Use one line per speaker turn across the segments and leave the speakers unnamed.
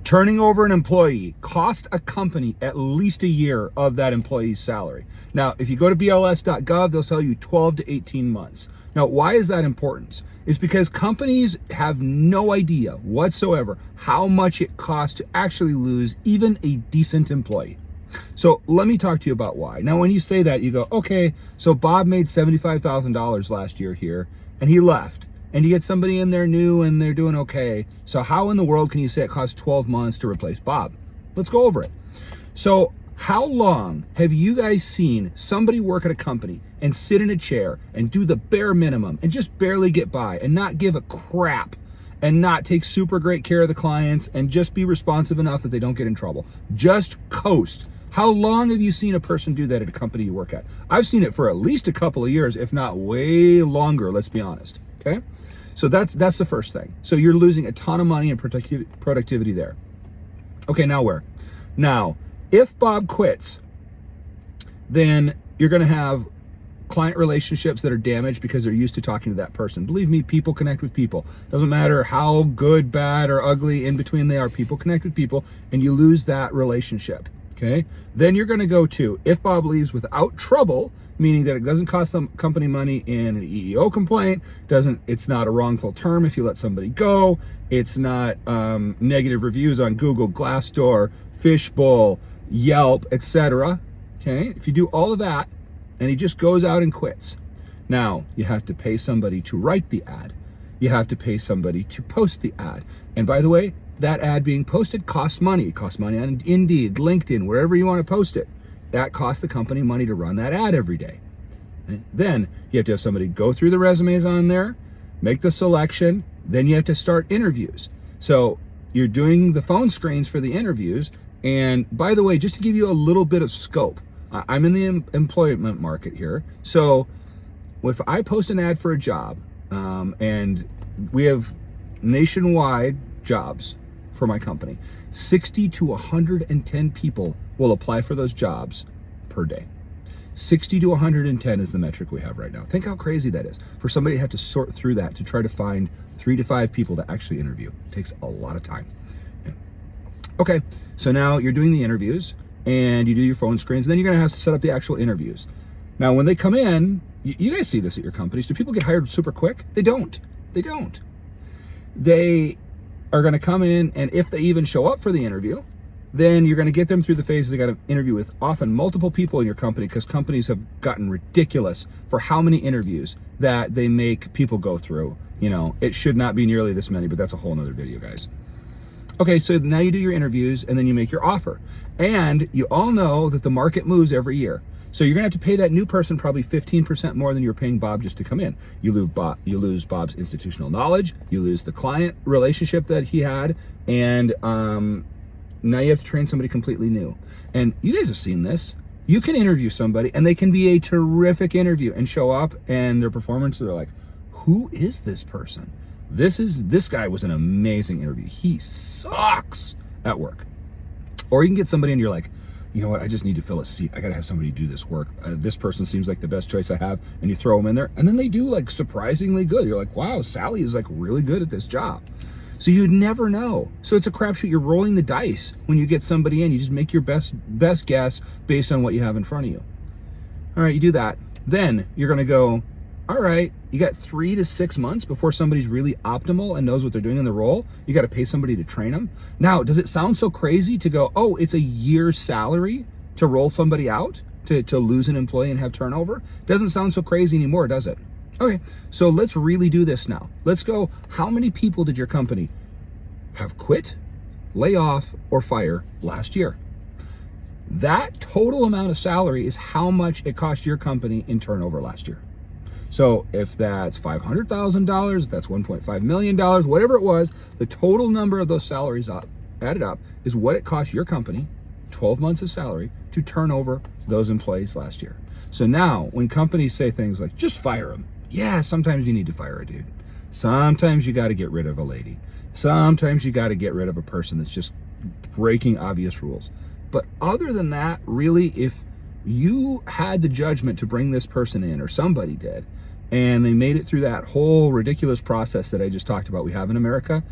Turning over an employee cost a company at least a year of that employee's salary. Now, if you go to BLS.gov, they'll tell you 12 to 18 months. Now, why is that important? It's because companies have no idea whatsoever how much it costs to actually lose even a decent employee. So let me talk to you about why. Now, when you say that, you go, okay, so Bob made $75,000 last year here, and he left. And you get somebody in there new and they're doing okay. So how in the world can you say it costs 12 months to replace Bob? Let's go over it. So how long have you guys seen somebody work at a company and sit in a chair and do the bare minimum and just barely get by and not give a crap and not take super great care of the clients and just be responsive enough that they don't get in trouble? Just coast. How long have you seen a person do that at a company you work at? I've seen it for at least a couple of years, if not way longer, let's be honest, okay? So that's the first thing. So you're losing a ton of money and productivity there. Okay, now where? Now, if Bob quits, then you're gonna have client relationships that are damaged because they're used to talking to that person. Believe me, people connect with people. Doesn't matter how good, bad, or ugly in between they are, people connect with people, and you lose that relationship, okay? Then you're gonna go to, if Bob leaves without trouble, meaning that it doesn't cost the company money in an EEO complaint, it's not a wrongful term if you let somebody go, it's not negative reviews on Google, Glassdoor, Fishbowl, Yelp, etc. Okay, if you do all of that and he just goes out and quits, now you have to pay somebody to write the ad, you have to pay somebody to post the ad, and by the way, that ad being posted costs money. It costs money on Indeed, LinkedIn, wherever you want to post it. That costs the company money to run that ad every day. And then you have to have somebody go through the resumes on there, make the selection, then you have to start interviews. So you're doing the phone screens for the interviews. And by the way, just to give you a little bit of scope, I'm in the employment market here. So if I post an ad for a job, and we have nationwide jobs for my company, 60 to 110 people will apply for those jobs per day. 60 to 110 is the metric we have right now. Think how crazy that is for somebody to have to sort through that to try to find 3 to 5 people to actually interview. It takes a lot of time. Yeah. Okay, so now you're doing the interviews and you do your phone screens, and then you're gonna have to set up the actual interviews. Now, when they come in, you guys see this at your companies. Do people get hired super quick? They don't. They don't. They are gonna come in, and if they even show up for the interview, then you're going to get them through the phases. They got to interview with often multiple people in your company, because companies have gotten ridiculous for how many interviews that they make people go through. You know, it should not be nearly this many, but that's a whole nother video, guys. Okay, so now you do your interviews and then you make your offer. And you all know that the market moves every year. So you're gonna have to pay that new person probably 15% more than you're paying Bob just to come in. You lose Bob's institutional knowledge, you lose the client relationship that he had, and now you have to train somebody completely new. And you guys have seen this. You can interview somebody and they can be a terrific interview and show up, and their performance, they're like, who is this person? This guy was an amazing interview. He sucks at work. Or you can get somebody and you're like, you know what, I just need to fill a seat. I gotta have somebody do this work. This person seems like the best choice I have, and you throw them in there, and then they do like surprisingly good. You're like, wow, Sally is like really good at this job. So you'd never know. So it's a crapshoot. You're rolling the dice when you get somebody in. You just make your best guess based on what you have in front of you. All right, you do that. Then you're gonna go, all right, you got 3 to 6 months before somebody's really optimal and knows what they're doing in the role. You got to pay somebody to train them. Now, does it sound so crazy to go, oh, it's a year's salary to roll somebody out, to lose an employee and have turnover? Doesn't sound so crazy anymore, does it? Okay, so let's really do this now. Let's go, how many people did your company have quit, lay off, or fire last year? That total amount of salary is how much it cost your company in turnover last year. So if that's $500,000, if that's $1.5 million, whatever it was, the total number of those salaries added up is what it cost your company, 12 months of salary, to turn over those employees last year. So now when companies say things like, just fire them. Yeah, sometimes you need to fire a dude. Sometimes you got to get rid of a lady. Sometimes you got to get rid of a person that's just breaking obvious rules. But other than that, really, if you had the judgment to bring this person in, or somebody did, and they made it through that whole ridiculous process that I just talked about we have in America,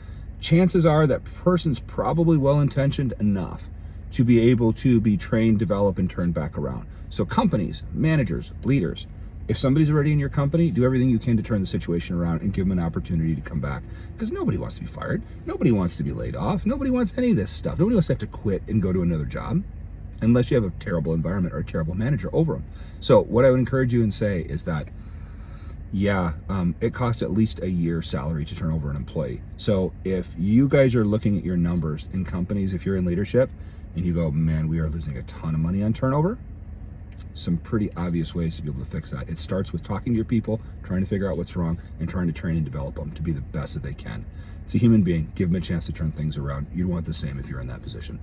chances are that person's probably well-intentioned enough to be able to be trained, develop, and turn back around. So companies, managers, leaders, if somebody's already in your company, do everything you can to turn the situation around and give them an opportunity to come back. Because nobody wants to be fired. Nobody wants to be laid off. Nobody wants any of this stuff. Nobody wants to have to quit and go to another job unless you have a terrible environment or a terrible manager over them. So what I would encourage you and say is that, it costs at least a year's salary to turn over an employee. So if you guys are looking at your numbers in companies, if you're in leadership and you go, man, we are losing a ton of money on turnover, some pretty obvious ways to be able to fix that. It starts with talking to your people, trying to figure out what's wrong, and trying to train and develop them to be the best that they can. It's a human being. Give them a chance to turn things around. You'd want the same if you're in that position.